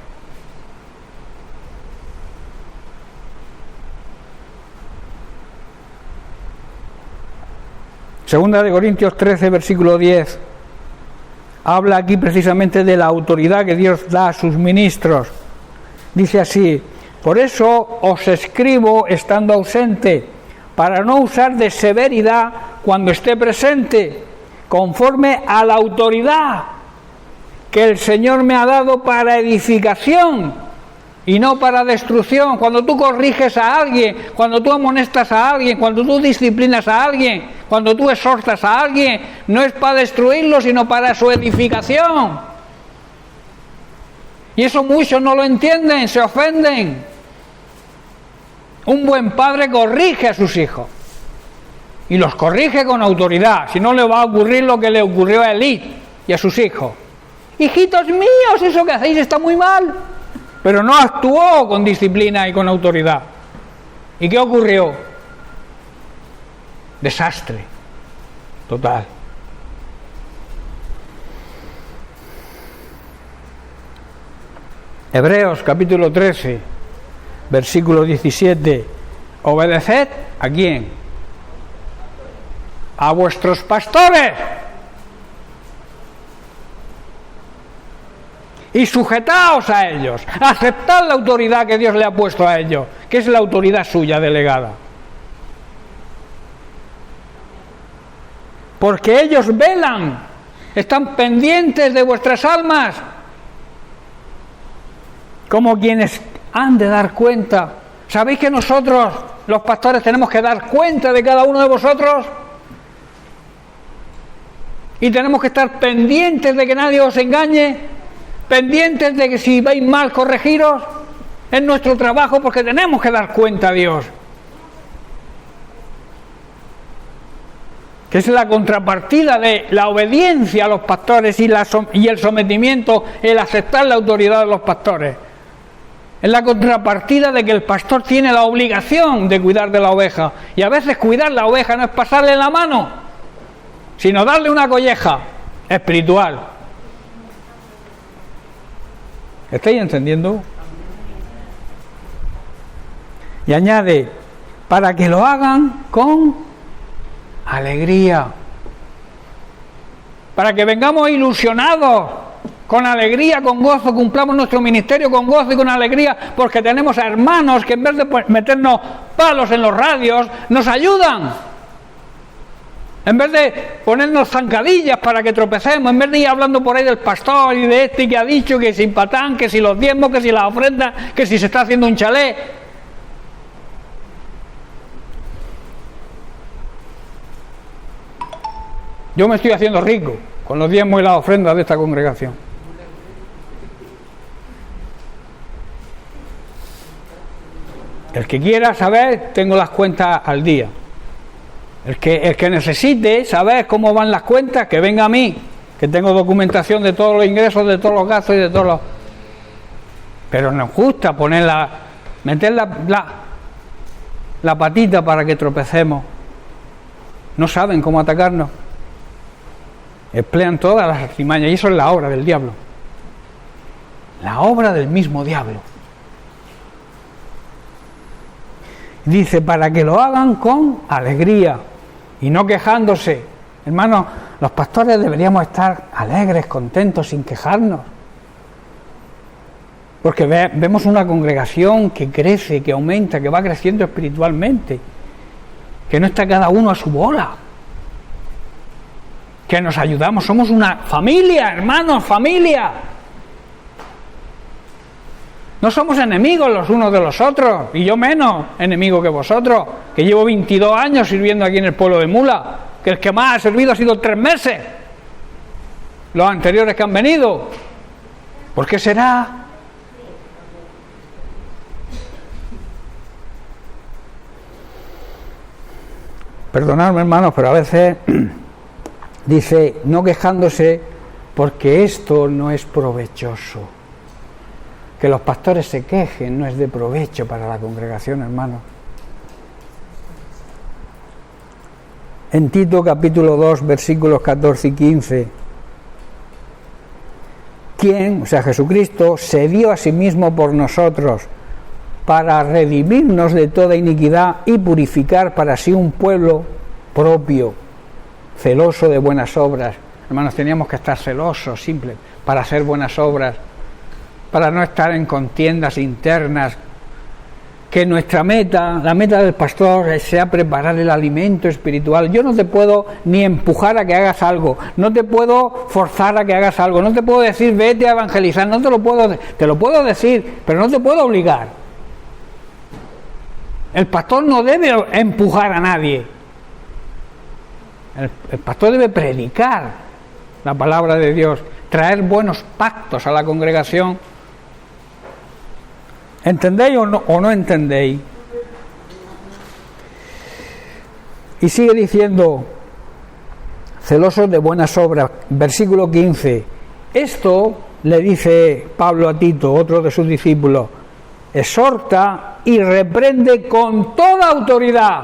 Segunda de Corintios 13, versículo 10. Habla aquí precisamente de la autoridad que Dios da a sus ministros. Dice así: por eso os escribo estando ausente, para no usar de severidad cuando esté presente, conforme a la autoridad que el Señor me ha dado para edificación y no para destrucción. Cuando tú corriges a alguien, cuando tú amonestas a alguien, cuando tú disciplinas a alguien, cuando tú exhortas a alguien, no es para destruirlo, sino para su edificación. Y eso muchos no lo entienden, se ofenden. Un buen padre corrige a sus hijos y los corrige con autoridad, si no le va a ocurrir lo que le ocurrió a Elí y a sus hijos. Hijitos míos, eso que hacéis está muy mal. Pero no actuó con disciplina y con autoridad. ¿Y qué ocurrió? Desastre total. Hebreos capítulo 13, versículo 17. Obedeced, ¿a quién? A vuestros pastores. Y sujetaos a ellos, aceptad la autoridad que Dios le ha puesto a ellos, que es la autoridad suya delegada. Porque ellos velan, están pendientes de vuestras almas, como quienes han de dar cuenta. ¿Sabéis que nosotros, los pastores, tenemos que dar cuenta de cada uno de vosotros? Y tenemos que estar pendientes de que nadie os engañe, pendientes de que si vais mal, corregiros. Es nuestro trabajo, porque tenemos que dar cuenta a Dios, que es la contrapartida de la obediencia a los pastores y el sometimiento, el aceptar la autoridad de los pastores. Es la contrapartida de que el pastor tiene la obligación de cuidar de la oveja, y a veces cuidar la oveja no es pasarle la mano, sino darle una colleja espiritual. ¿Estáis entendiendo? Y añade, para que lo hagan con alegría, para que vengamos ilusionados, con alegría, con gozo, cumplamos nuestro ministerio con gozo y con alegría, porque tenemos hermanos que en vez de meternos palos en los radios, nos ayudan. En vez de ponernos zancadillas para que tropecemos, en vez de ir hablando por ahí del pastor y de este que ha dicho que sin patán, que si los diezmos, que si las ofrendas, que si se está haciendo un chalet. Yo me estoy haciendo rico con los diezmos y las ofrendas de esta congregación. El que quiera saber, tengo las cuentas al día. El que necesite saber cómo van las cuentas, que venga a mí, que tengo documentación de todos los ingresos, de todos los gastos y de todos los... Pero nos gusta meter la patita para que tropecemos. No saben cómo atacarnos. Emplean todas las artimañas, y eso es la obra del diablo. La obra del mismo diablo. Dice, para que lo hagan con alegría y no quejándose. Hermanos, los pastores deberíamos estar alegres, contentos, sin quejarnos. Porque vemos una congregación que crece, que aumenta, que va creciendo espiritualmente, que no está cada uno a su bola, que nos ayudamos, somos una familia, hermanos, familia. No somos enemigos los unos de los otros, y yo menos enemigo que vosotros, que llevo 22 años sirviendo aquí en el pueblo de Mula, que el que más ha servido ha sido 3 meses, los anteriores que han venido. ¿Por qué será? Perdonadme, hermanos, pero a veces dice, no quejándose, porque esto no es provechoso. Que los pastores se quejen no es de provecho para la congregación, hermanos. En Tito capítulo 2, versículos 14 y 15, ¿quién, o sea Jesucristo, se dio a sí mismo por nosotros para redimirnos de toda iniquidad y purificar para sí un pueblo propio, celoso de buenas obras? Hermanos, teníamos que estar celosos, simples, para hacer buenas obras, para no estar en contiendas internas. Que nuestra meta, la meta del pastor, sea preparar el alimento espiritual. Yo no te puedo ni empujar a que hagas algo, no te puedo forzar a que hagas algo, no te puedo decir vete a evangelizar, no te lo puedo decir, pero no te puedo obligar. El pastor no debe empujar a nadie. El pastor debe predicar la palabra de Dios, traer buenos pactos a la congregación. ¿Entendéis o no entendéis? Y sigue diciendo, celosos de buenas obras, versículo 15. Esto le dice Pablo a Tito, otro de sus discípulos, exhorta y reprende con toda autoridad.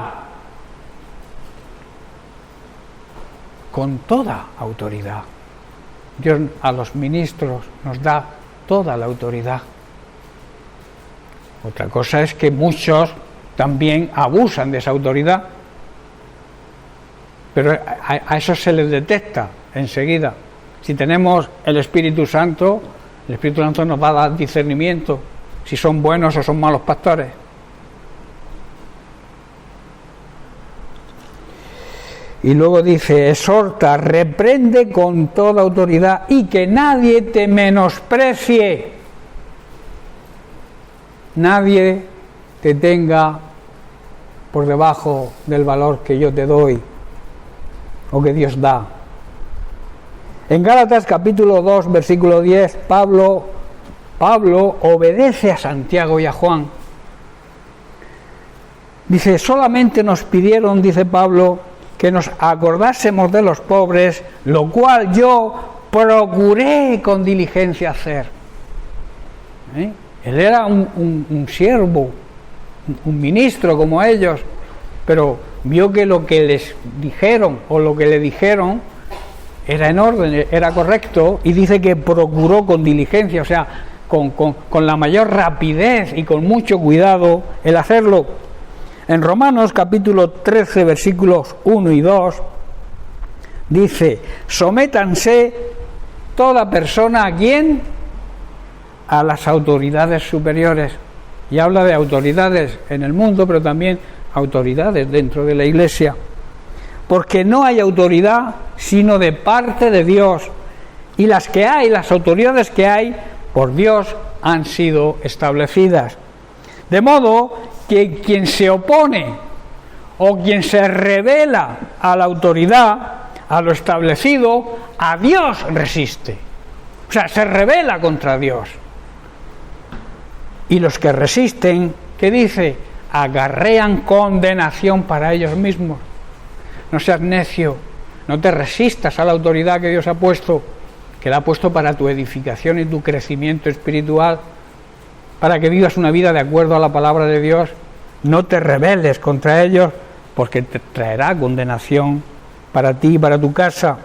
Con toda autoridad. Dios a los ministros nos da toda la autoridad. Otra cosa es que muchos también abusan de esa autoridad, pero a eso se les detecta enseguida. Si tenemos el Espíritu Santo nos va a dar discernimiento si son buenos o son malos pastores. Y luego dice, exhorta, reprende con toda autoridad y que nadie te menosprecie. Nadie te tenga por debajo del valor que yo te doy o que Dios da. En Gálatas capítulo 2, versículo 10, Pablo obedece a Santiago y a Juan. Dice, solamente nos pidieron, dice Pablo, que nos acordásemos de los pobres, lo cual yo procuré con diligencia hacer. Él era un siervo, un ministro como ellos, pero vio que lo que les dijeron o lo que le dijeron era en orden, era correcto, y dice que procuró con diligencia, o sea, con la mayor rapidez y con mucho cuidado el hacerlo. En Romanos capítulo 13, versículos 1 y 2, dice, sométanse toda persona ¿a quién? A las autoridades superiores. Y habla de autoridades en el mundo, pero también autoridades dentro de la Iglesia. Porque no hay autoridad sino de parte de Dios. Y las que hay, las autoridades que hay, por Dios han sido establecidas. De modo que quien se opone o quien se revela a la autoridad, a lo establecido, a Dios resiste. O sea, se rebela contra Dios. Y los que resisten, ¿qué dice? Acarrean condenación para ellos mismos. No seas necio, no te resistas a la autoridad que Dios ha puesto, que la ha puesto para tu edificación y tu crecimiento espiritual, para que vivas una vida de acuerdo a la palabra de Dios. No te rebeles contra ellos, porque te traerá condenación para ti y para tu casa.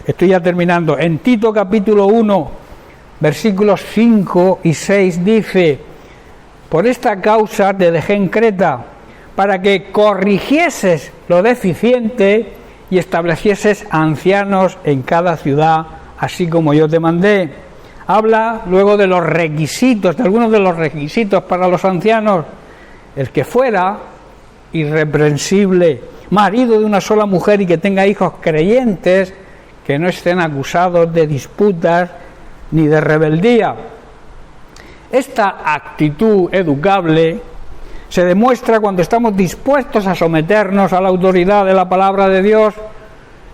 Estoy ya terminando. En Tito capítulo 1, versículos 5 y 6 dice, por esta causa te dejé en Creta, para que corrigieses lo deficiente y establecieses ancianos en cada ciudad, así como yo te mandé. Habla luego de los requisitos, de algunos de los requisitos para los ancianos: el que fuera irreprensible, marido de una sola mujer y que tenga hijos creyentes, que no estén acusados de disputas ni de rebeldía. Esta actitud educable se demuestra cuando estamos dispuestos a someternos a la autoridad de la palabra de Dios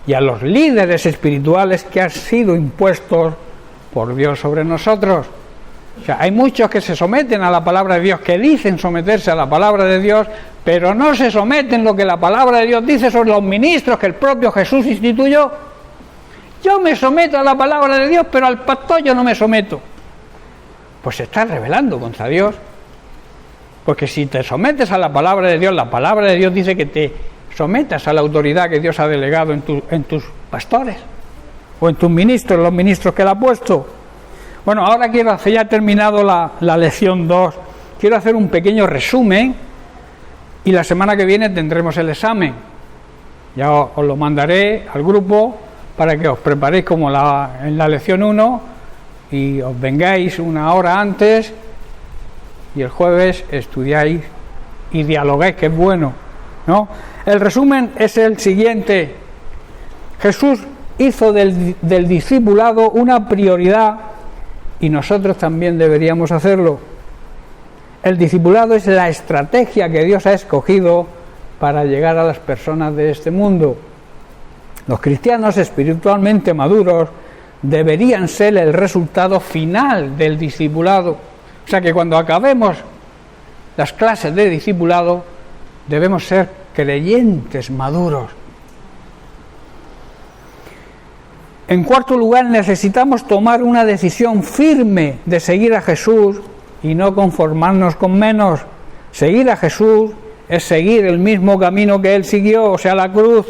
y a los líderes espirituales que han sido impuestos por Dios sobre nosotros. O sea, hay muchos que se someten a la palabra de Dios, que dicen someterse a la palabra de Dios, pero no se someten a lo que la palabra de Dios dice sobre los ministros que el propio Jesús instituyó. Yo me someto a la palabra de Dios, pero al pastor yo no me someto. Pues se está rebelando contra Dios. Porque si te sometes a la palabra de Dios, la palabra de Dios dice que te sometas a la autoridad que Dios ha delegado en tus pastores o en tus ministros, los ministros que Él ha puesto. Bueno, ahora quiero hacer, ya he terminado la lección 2, quiero hacer un pequeño resumen y la semana que viene tendremos el examen. Ya os lo mandaré al grupo para que os preparéis como en la lección 1 y os vengáis una hora antes y el jueves estudiáis y dialogáis, que es bueno, ¿no? El resumen es el siguiente: Jesús hizo del discipulado una prioridad y nosotros también deberíamos hacerlo. El discipulado es la estrategia que Dios ha escogido para llegar a las personas de este mundo. Los cristianos espiritualmente maduros deberían ser el resultado final del discipulado. O sea que cuando acabemos las clases de discipulado debemos ser creyentes maduros. En cuarto lugar, necesitamos tomar una decisión firme de seguir a Jesús y no conformarnos con menos. Seguir a Jesús es seguir el mismo camino que Él siguió, o sea, la cruz.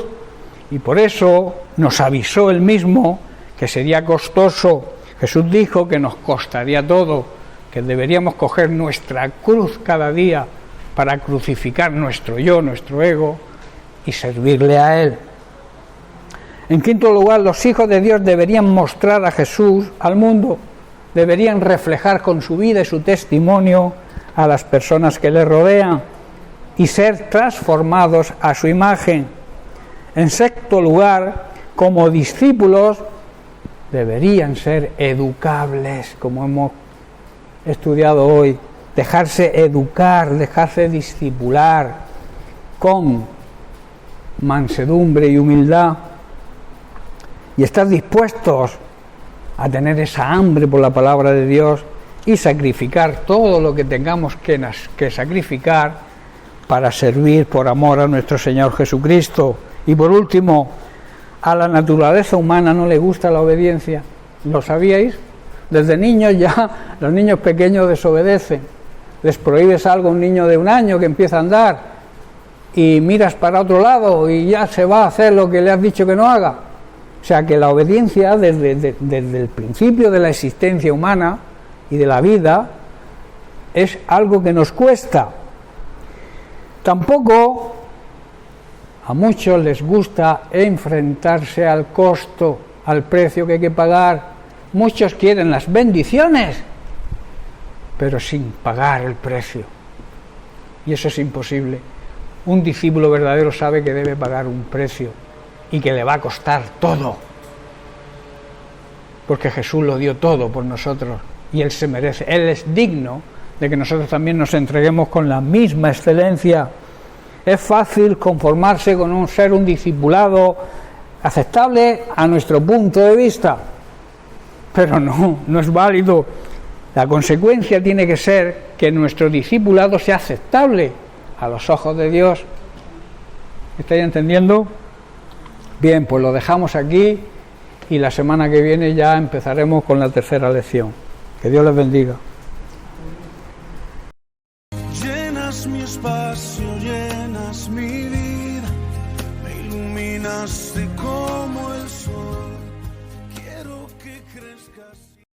Y por eso nos avisó Él mismo que sería costoso. Jesús dijo que nos costaría todo, que deberíamos coger nuestra cruz cada día para crucificar nuestro yo, nuestro ego y servirle a Él. En quinto lugar, los hijos de Dios deberían mostrar a Jesús al mundo, deberían reflejar con su vida y su testimonio a las personas que les rodean y ser transformados a su imagen. En sexto lugar, como discípulos deberían ser educables, como hemos estudiado hoy, dejarse educar, dejarse discipular con mansedumbre y humildad, y estar dispuestos a tener esa hambre por la palabra de Dios y sacrificar todo lo que tengamos que sacrificar para servir por amor a nuestro Señor Jesucristo. Y por último, a la naturaleza humana no le gusta la obediencia. ¿Lo sabíais? Desde niños ya los niños pequeños desobedecen. Les prohíbes algo a un niño de 1 año que empieza a andar y miras para otro lado y ya se va a hacer lo que le has dicho que no haga. O sea que la obediencia desde el principio de la existencia humana y de la vida es algo que nos cuesta. Tampoco a muchos les gusta enfrentarse al costo, al precio que hay que pagar. Muchos quieren las bendiciones, pero sin pagar el precio. Y eso es imposible. Un discípulo verdadero sabe que debe pagar un precio y que le va a costar todo, porque Jesús lo dio todo por nosotros y Él se merece, Él es digno de que nosotros también nos entreguemos con la misma excelencia. Es fácil conformarse con ser un discipulado aceptable a nuestro punto de vista, pero no es válido. La consecuencia tiene que ser que nuestro discipulado sea aceptable a los ojos de Dios. ¿Estáis entendiendo? Bien, pues lo dejamos aquí y la semana que viene ya empezaremos con la tercera lección. Que Dios les bendiga. Llenas mi espacio, llenas mi vida, me iluminaste como el sol. Quiero que crezcas.